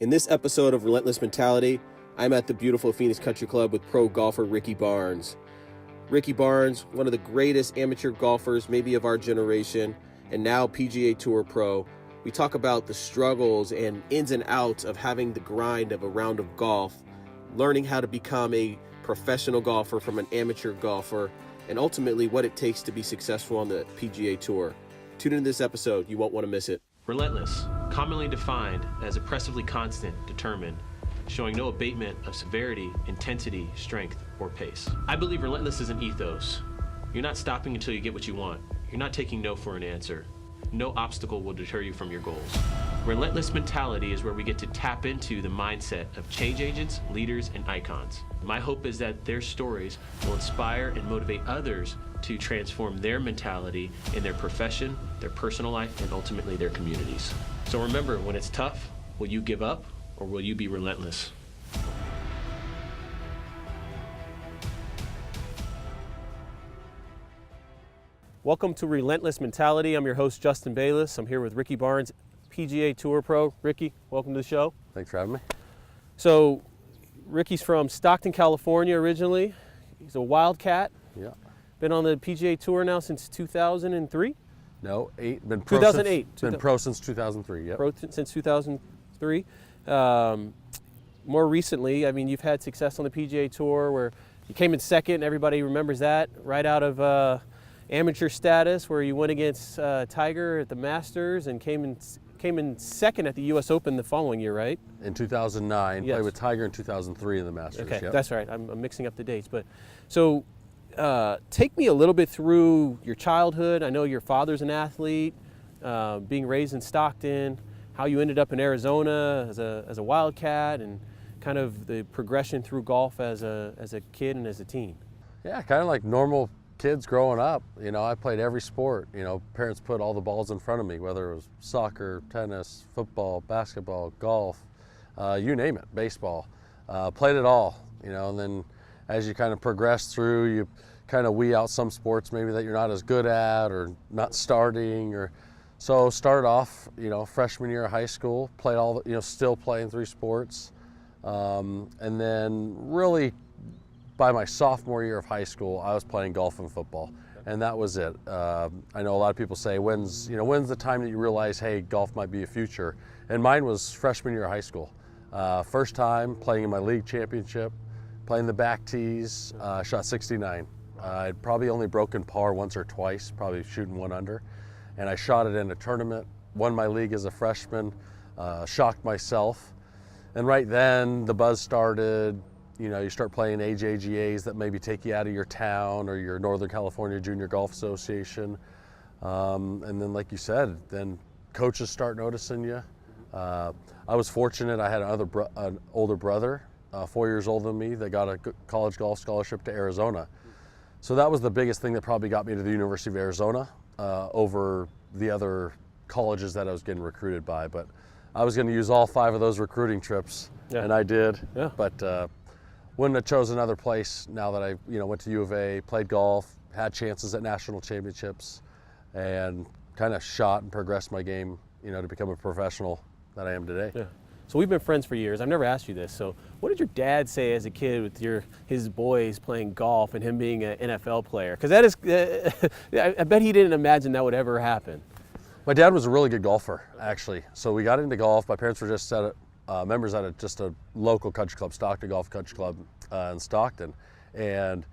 In this episode of Relentless Mentality, I'm at the beautiful Phoenix Country Club with pro golfer Ricky Barnes. Ricky Barnes, one of the greatest amateur golfers maybe of our generation, and now PGA Tour pro. We talk about the struggles and ins and outs of having the grind of a round of golf, learning how to become a professional golfer from an amateur golfer, and ultimately what it takes to be successful on the PGA Tour. Tune into this episode. You won't want to miss it. Relentless, commonly defined as oppressively constant, determined, showing no abatement of severity, intensity, strength, or pace. I believe relentless is an ethos. You're not stopping until you get what you want. You're not taking no for an answer. No obstacle will deter you from your goals. Relentless mentality is where we get to tap into the mindset of change agents, leaders, and icons. My hope is that their stories will inspire and motivate others to transform their mentality in their profession, their personal life, and ultimately their communities. So remember, when it's tough, will you give up or will you be relentless? Welcome to Relentless Mentality. I'm your host, Justin Bayless. I'm here with Ricky Barnes, PGA Tour pro. Ricky, welcome to the show. Thanks for having me. So, Ricky's from Stockton, California originally. He's a Wildcat. Yeah. Been on the PGA Tour now since 2003? No, been pro 2008. Since, been pro since 2003, yep. Pro since 2003. More recently, I mean, you've had success on the PGA Tour where you came in second. Everybody remembers that right out of amateur status, where you went against Tiger at the Masters and came in second at the U.S. Open the following year, right? In 2009, Yes. played with Tiger in 2003 in the Masters. Okay, yep. that's right. I'm mixing up the dates. But so take me a little bit through your childhood. I know your father's an athlete, being raised in Stockton, how you ended up in Arizona as a Wildcat, and kind of the progression through golf as a kid and as a teen. Yeah, kind of like normal kids growing up. You know, I played every sport. You know, parents put all the balls in front of me, whether it was soccer, tennis, football, basketball, golf, you name it, baseball. Played it all, you know, and then as you kind of progress through, you kind of weed out some sports maybe that you're not as good at or not starting, or so started off, you know, freshman year of high school, played all the, you know, still playing 3 sports, and then really by my sophomore year of high school, I was playing golf and football, and that was it. I know a lot of people say, when's the time that you realize, hey, golf might be a future? And mine was freshman year of high school. First time playing in my league championship, playing the back tees, shot 69. I'd probably only broken par once or twice, probably shooting 1 under. And I shot it in a tournament, won my league as a freshman, shocked myself. And right then the buzz started. You know, you start playing AJGAs that maybe take you out of your town or your Northern California Junior Golf Association. And then, like you said, then coaches start noticing you. I was fortunate. I had an older brother, 4 years older than me, that got a college golf scholarship to Arizona. So that was the biggest thing that probably got me to the University of Arizona over the other colleges that I was getting recruited by. But I was going to use all 5 of those recruiting trips, and I did. Yeah. But wouldn't have chose another place now that I, you know, went to U of A, played golf, had chances at national championships, and kind of shot and progressed my game, you know, to become a professional that I am today. Yeah. So we've been friends for years. I've never asked you this. So what did your dad say as a kid with his boys playing golf and him being an NFL player? Because that is, I bet he didn't imagine that would ever happen. My dad was a really good golfer, actually. So we got into golf. My parents were just members at just a local country club, Stockton Golf Country Club in Stockton. And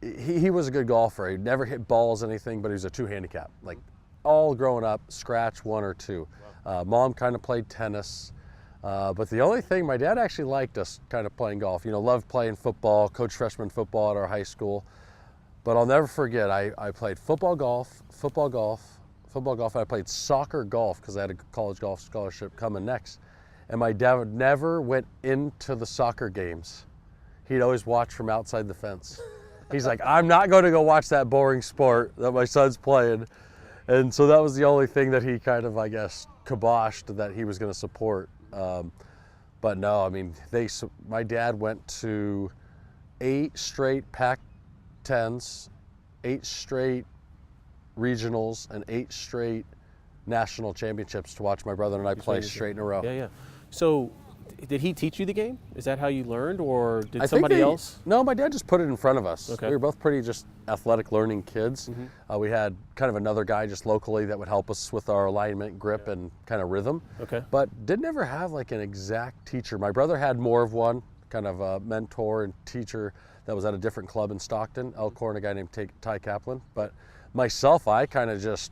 he was a good golfer. He never hit balls, anything, but he was a 2 handicap. Like all growing up, scratch 1 or 2. Mom kind of played tennis. But the only thing, my dad actually liked us kind of playing golf. You know, loved playing football, coached freshman football at our high school. But I'll never forget, I played football, golf. I played soccer golf because I had a college golf scholarship coming next. And my dad never went into the soccer games. He'd always watch from outside the fence. He's like, I'm not going to go watch that boring sport that my son's playing. And so that was the only thing that he kind of, I guess, kiboshed that he was going to support. But no, I mean, my dad went to 8 straight Pac-10s, 8 straight regionals, and 8 straight national championships to watch my brother and I play straight in a row. Yeah, yeah. So, did he teach you the game? Is that how you learned, or did I think somebody else? No, my dad just put it in front of us. Okay. We were both pretty just athletic learning kids. We had kind of another guy just locally that would help us with our alignment, grip, and kind of rhythm. Okay. But didn't ever have like an exact teacher. My brother had more of one, kind of a mentor and teacher that was at a different club in Stockton, Elkhorn, a guy named Ty Kaplan. But myself, I kind of just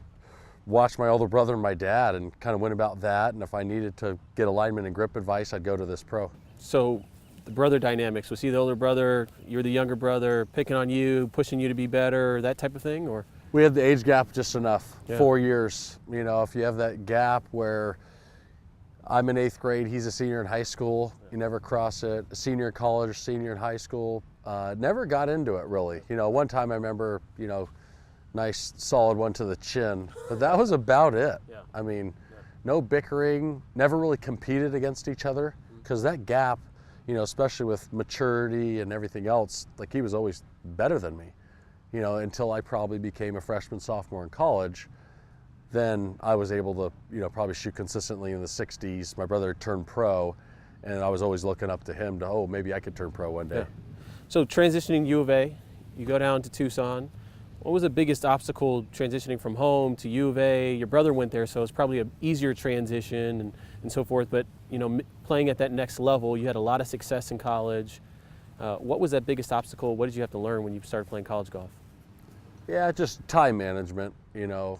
watched my older brother and my dad and kind of went about that. And if I needed to get alignment and grip advice, I'd go to this pro. So, the brother dynamics, was he the older brother, you're the younger brother, picking on you, pushing you to be better, that type of thing, or? We had the age gap just enough, Yeah. 4 years. You know, if you have that gap where I'm in 8th grade, he's a senior in high school, you never cross it. A senior in college, senior in high school, never got into it really. You know, one time I remember, you know, nice solid one to the chin, but that was about it. Yeah. I mean, no bickering, never really competed against each other, because that gap, you know, especially with maturity and everything else, like he was always better than me, you know, until I probably became a freshman, sophomore in college. Then I was able to, you know, probably shoot consistently in the 60s. My brother turned pro, and I was always looking up to him to, oh, maybe I could turn pro one day. Yeah. So, transitioning U of A, you go down to Tucson. What was the biggest obstacle transitioning from home to U of A? Your brother went there, so it's probably an easier transition and so forth. But, you know, playing at that next level, you had a lot of success in college. What was that biggest obstacle? What did you have to learn when you started playing college golf? Yeah, just time management, you know.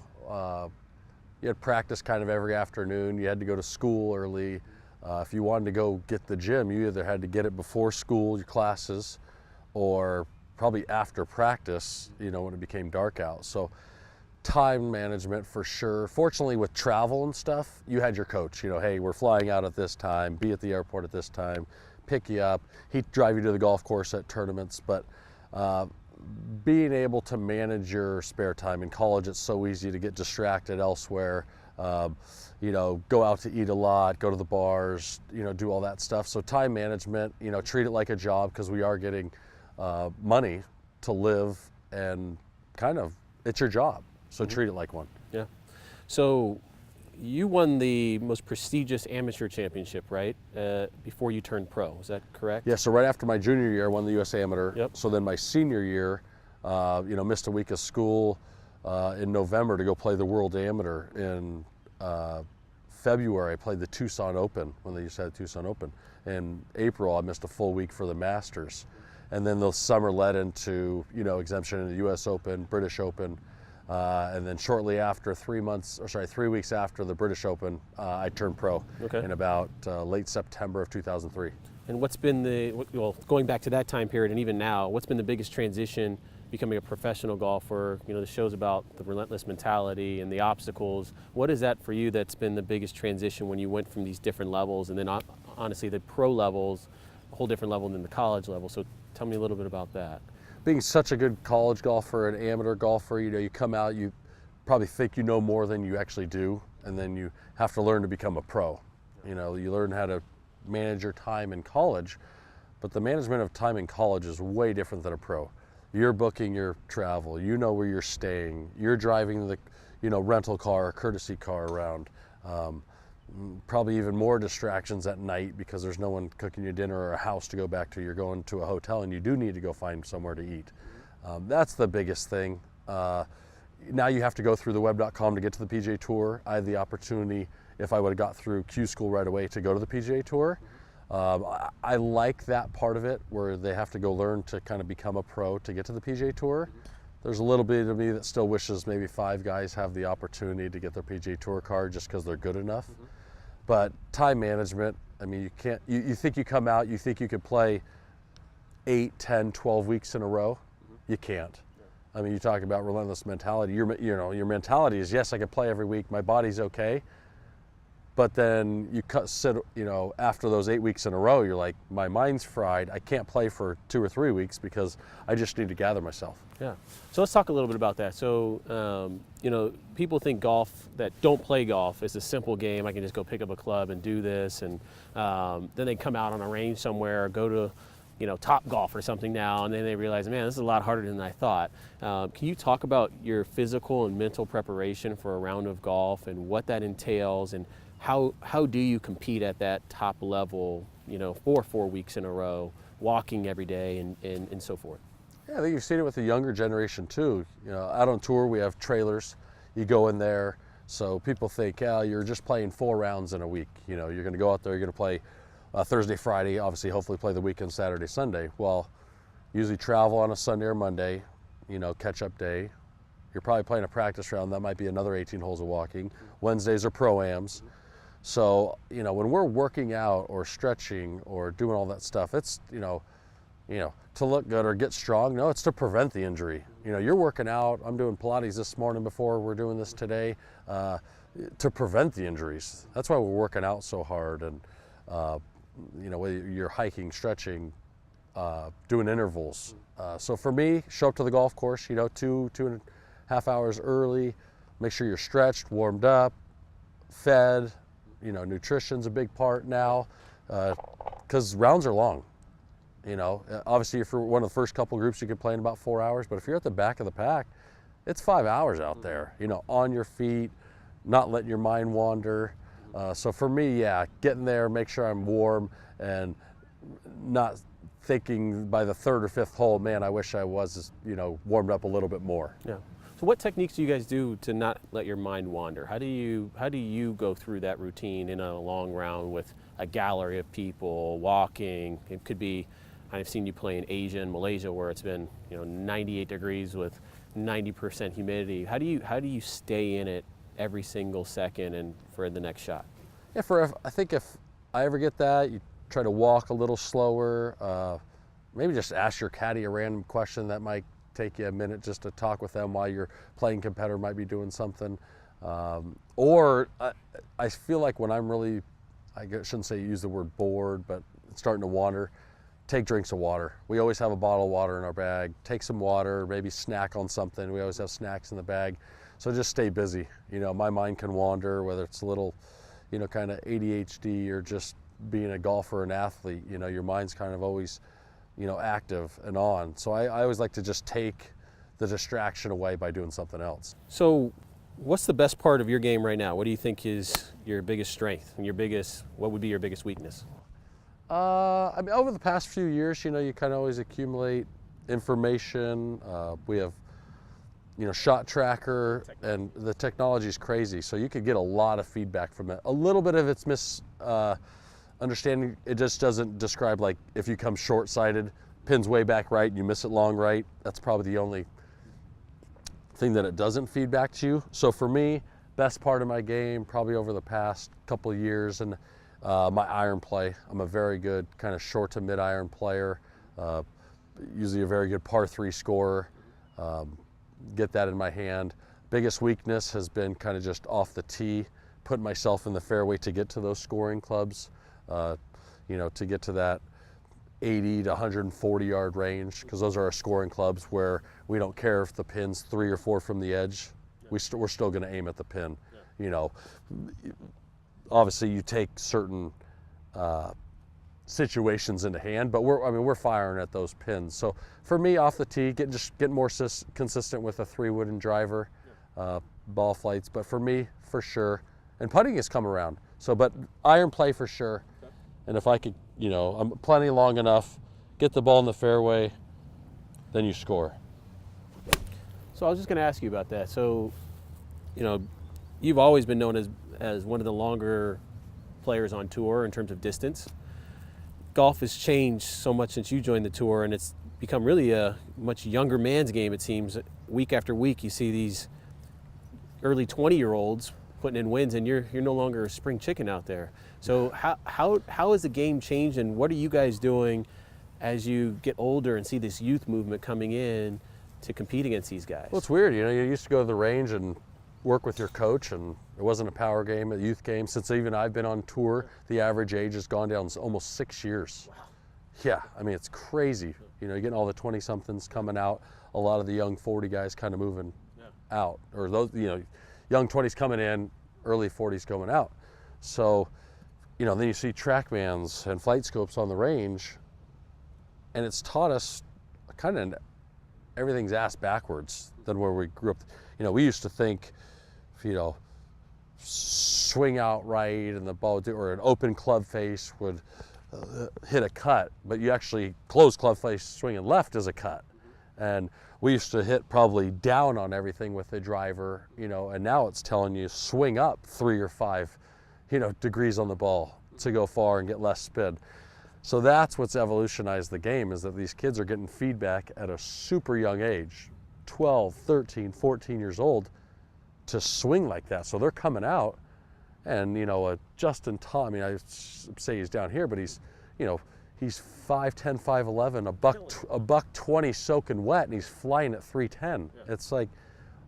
You had practice kind of every afternoon. You had to go to school early. If you wanted to go get the gym, you either had to get it before school, your classes, or probably after practice, you know, when it became dark out. So time management for sure. Fortunately, with travel and stuff, you had your coach, you know, hey, we're flying out at this time, be at the airport at this time, pick you up. He'd drive you to the golf course at tournaments. But being able to manage your spare time in college, it's so easy to get distracted elsewhere. You know, go out to eat a lot, go to the bars, you know, do all that stuff. So time management, you know, treat it like a job, because we are getting money to live, and kind of, it's your job. So treat it like one. Yeah. So you won the most prestigious amateur championship, right? Before you turned pro, is that correct? Yeah, so right after my junior year, I won the U.S. Amateur. Yep. So then my senior year, you know, missed a week of school in November to go play the World Amateur. In February, I played the Tucson Open, when they used to have the Tucson Open. In April, I missed a full week for the Masters. And then the summer led into, you know, exemption in the U.S. Open, British Open. And then shortly after, 3 weeks after the British Open, I turned pro in about late September of 2003. And what's been well, going back to that time period and even now, what's been the biggest transition becoming a professional golfer? You know, the show's about the relentless mentality and the obstacles. What is that for you that's been the biggest transition when you went from these different levels, and then honestly the pro levels, a whole different level than the college level? So tell me a little bit about that. Being such a good college golfer and amateur golfer, you know, you come out, you probably think you know more than you actually do, and then you have to learn to become a pro. You know, you learn how to manage your time in college, but the management of time in college is way different than a pro. You're booking your travel, you know where you're staying, you're driving the, you know, rental car or courtesy car around. Probably even more distractions at night, because there's no one cooking you dinner or a house to go back to. You're going to a hotel and you do need to go find somewhere to eat. That's the biggest thing. Now you have to go through the web.com to get to the PGA Tour. I had the opportunity, if I would have got through Q School right away, to go to the PGA Tour. I like that part of it, where they have to go learn to kind of become a pro to get to the PGA Tour. There's a little bit of me that still wishes maybe 5 guys have the opportunity to get their PGA Tour card just because they're good enough. But time management, I mean, you can't, you think you come out, you think you could play 8, 10, 12 weeks in a row. You can't. I mean, you talk about relentless mentality. Your mentality is, yes, I can play every week, my body's okay. But then you sit, you know, after those 8 weeks in a row, you're like, my mind's fried. I can't play for 2 or 3 weeks because I just need to gather myself. Yeah. So let's talk a little bit about that. So, you know, people think golf that don't play golf is a simple game. I can just go pick up a club and do this. And then they come out on a range somewhere, or go to, you know, Top Golf or something now, and then they realize, man, this is a lot harder than I thought. Can you talk about your physical and mental preparation for a round of golf and what that entails, and how do you compete at that top level, for 4 weeks in a row, walking every day and so forth? Yeah, I think you've seen it with the younger generation too. Out on tour we have trailers. You go in there, so people think, you're just playing 4 rounds in a week. You're going to go out there, you're going to play Thursday, Friday, obviously hopefully play the weekend, Saturday, Sunday. Well, usually travel on a Sunday or Monday, catch-up day. You're probably playing a practice round, that might be another 18 holes of walking. Wednesdays are pro-ams. So, when we're working out or stretching or doing all that stuff, it's, to look good or get strong. No, it's to prevent the injury. You're working out. I'm doing Pilates this morning before we're doing this today to prevent the injuries. That's why we're working out so hard. And, whether you're hiking, stretching, doing intervals. So for me, show up to the golf course, 2.5 hours early, make sure you're stretched, warmed up, fed. Nutrition's a big part now because rounds are long. Obviously if you're one of the first couple groups, you can play in about 4 hours, but if you're at the back of the pack, it's 5 hours out there, on your feet, not letting your mind wander. So for me, getting there, make sure I'm warm and not thinking by the 3rd or 5th hole, man, I wish I was, warmed up a little bit more. Yeah. So what techniques do you guys do to not let your mind wander? How do you go through that routine in a long round with a gallery of people walking? It could be, I've seen you play in Asia and Malaysia where it's been 98 degrees with 90% humidity. How do you stay in it every single second and for the next shot? Yeah, I think if I ever get that, you try to walk a little slower. Maybe just ask your caddy a random question that might take you a minute just to talk with them while your playing competitor might be doing something. Or I feel like when I'm really, I shouldn't say use the word bored, but it's starting to wander, take drinks of water. We always have a bottle of water in our bag. Take some water, maybe snack on something. We always have snacks in the bag. So just stay busy. My mind can wander, whether it's a little, kind of ADHD or just being a golfer and athlete. Your mind's kind of always, active and on. So I always like to just take the distraction away by doing something else. So what's the best part of your game right now? What do you think is your biggest strength and what would be your biggest weakness? Over the past few years, you kind of always accumulate information. We have, shot tracker, and the technology is crazy. So you could get a lot of feedback from it. A little bit of it's understanding, it just doesn't describe, like if you come short-sighted, pin's way back right, and you miss it long right. That's probably the only thing that it doesn't feed back to you. So for me, best part of my game, probably over the past couple of years, and my iron play. I'm a very good kind of short to mid iron player, usually a very good par 3 scorer. Get that in my hand. Biggest weakness has been kind of just off the tee, putting myself in the fairway to get to those scoring clubs, to get to that 80 to 140 yard range, because those are our scoring clubs where we don't care if the pin's 3 or 4 from the edge. We're still going to aim at the pin. Obviously you take certain situations into hand, but we're firing at those pins. So for me, off the tee, get more consistent with a 3-wood and driver, ball flights. But for me, for sure, and putting has come around. So, but iron play for sure. And if I could, I'm plenty long enough, get the ball in the fairway, then you score. So I was just going to ask you about that. So, you've always been known as one of the longer players on tour in terms of distance. Golf has changed so much since you joined the tour, and it's become really a much younger man's game, it seems. Week after week, you see these early 20-year-olds putting in wins, and you're no longer a spring chicken out there. So how has the game changed, and what are you guys doing as you get older and see this youth movement coming in to compete against these guys? Well, it's weird. You used to go to the range and work with your coach, and it wasn't a power game, a youth game. Since even I've been on tour, the average age has gone down almost 6 years. Wow. Yeah, it's crazy. You're getting all the 20-somethings coming out, a lot of the young 40 guys kind of moving out, or those, young 20s coming in, early 40s going out. So, then you see TrackMans and flight scopes on the range, and it's taught us kind of everything's ass backwards than where we grew up. We used to think, swing out right and the ball would or an open club face would hit a cut, but you actually close club face swinging left is a cut. And we used to hit probably down on everything with the driver, you know, and now it's telling you swing up 3 or 5, you know, degrees on the ball to go far and get less spin. So that's what's evolutionized the game, is that these kids are getting feedback at a super young age, 12, 13, 14 years old, to swing like that. So they're coming out and, you know, Justin Tom, I mean, I say he's down here, but he's, you know, he's 5'10", 5'11", a buck 20 soaking wet, and he's flying at 310. Yeah. It's like,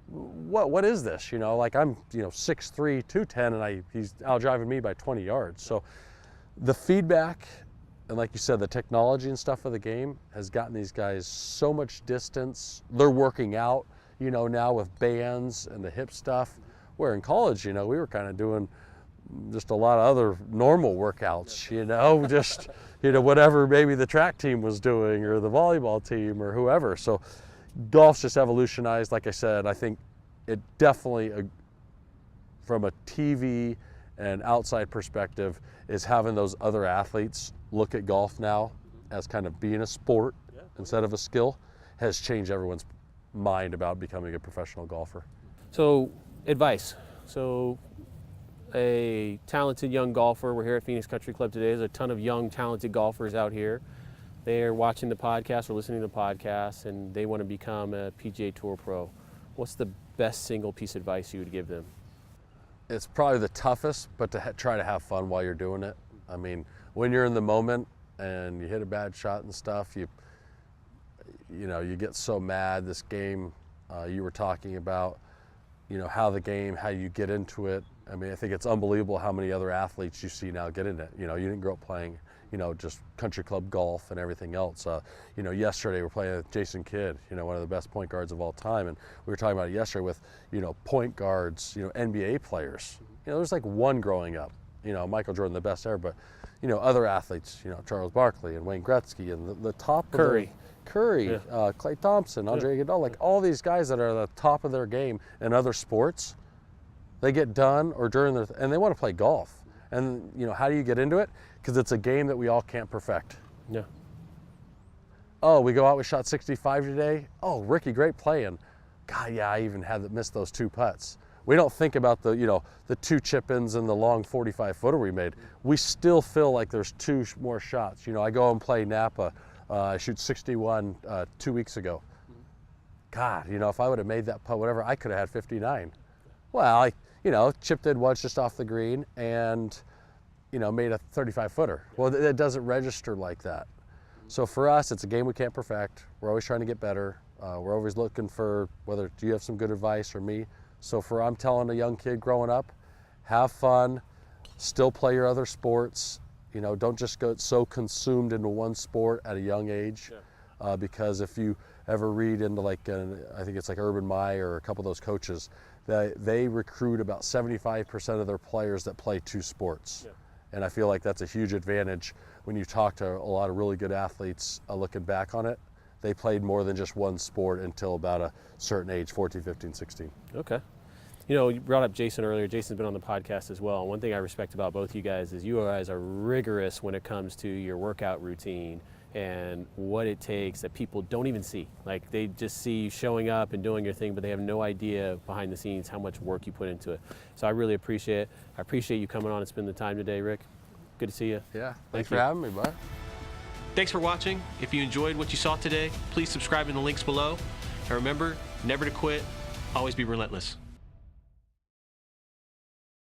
what is this? You know, like I'm, you know, 6'3", 210, and he's out driving me by 20 yards. So the feedback, and like you said, the technology and stuff of the game has gotten these guys so much distance. They're working out, you know, now with bands and the hip stuff, where in college, you know, we were kind of doing just a lot of other normal workouts, you know, just, you know, whatever maybe the track team was doing or the volleyball team or whoever. So golf's just evolutionized. Like I said, I think it definitely, from a TV and outside perspective, is having those other athletes look at golf now as kind of being a sport instead of a skill has changed everyone's mind about becoming a professional golfer. So, advice. So, a talented young golfer. We're here at Phoenix Country Club today. There's a ton of young, talented golfers out here. They're watching the podcast or listening to the podcast, and they want to become a PGA Tour pro. What's the best single piece of advice you would give them? It's probably the toughest, but to try to have fun while you're doing it. I mean, when you're in the moment and you hit a bad shot and stuff, you know, you get so mad. This game you were talking about, you know, how you get into it. I mean, I think it's unbelievable how many other athletes you see now get in it. You know, you didn't grow up playing, you know, just country club golf and everything else. You know, yesterday we're playing with Jason Kidd, you know, one of the best point guards of all time. And we were talking about it yesterday with, you know, point guards, you know, NBA players. You know, there's like one growing up, you know, Michael Jordan, the best ever, but, you know, other athletes, you know, Charles Barkley and Wayne Gretzky and the top Curry, Klay Thompson, Andre Iguodala, like all these guys that are at the top of their game in other sports, they get done or during their, and they want to play golf. And, you know, how do you get into it? Because it's a game that we all can't perfect. Yeah. Oh, we go out, we shot 65 today. Oh, Ricky, great playing. God, yeah, I even missed those 2 putts. We don't think about the, you know, the 2 chip-ins and the long 45-footer we made. We still feel like there's 2 more shots. You know, I go and play Napa. I shoot 61 2 weeks ago. God, you know, if I would have made that putt, whatever, I could have had 59. Well, I, you know, chipped in once just off the green and, you know, made a 35-footer. Well, it doesn't register like that. So for us, it's a game we can't perfect. We're always trying to get better. We're always looking for whether, do you have some good advice or me? So I'm telling a young kid growing up, have fun, still play your other sports. You know, don't just go so consumed into one sport at a young age, because if you ever read into like, I think it's like Urban Meyer or a couple of those coaches, they recruit about 75% of their players that play 2 sports. Yeah. And I feel like that's a huge advantage when you talk to a lot of really good athletes looking back on it. They played more than just one sport until about a certain age, 14, 15, 16. Okay. You know, you brought up Jason earlier. Jason's been on the podcast as well. One thing I respect about both you guys is you guys are rigorous when it comes to your workout routine and what it takes that people don't even see. Like, they just see you showing up and doing your thing, but they have no idea behind the scenes how much work you put into it. So I really appreciate it. I appreciate you coming on and spending the time today, Rick. Good to see you. Yeah, thanks for having me, bud. Thanks for watching. If you enjoyed what you saw today, please subscribe in the links below. And remember, never to quit, always be relentless.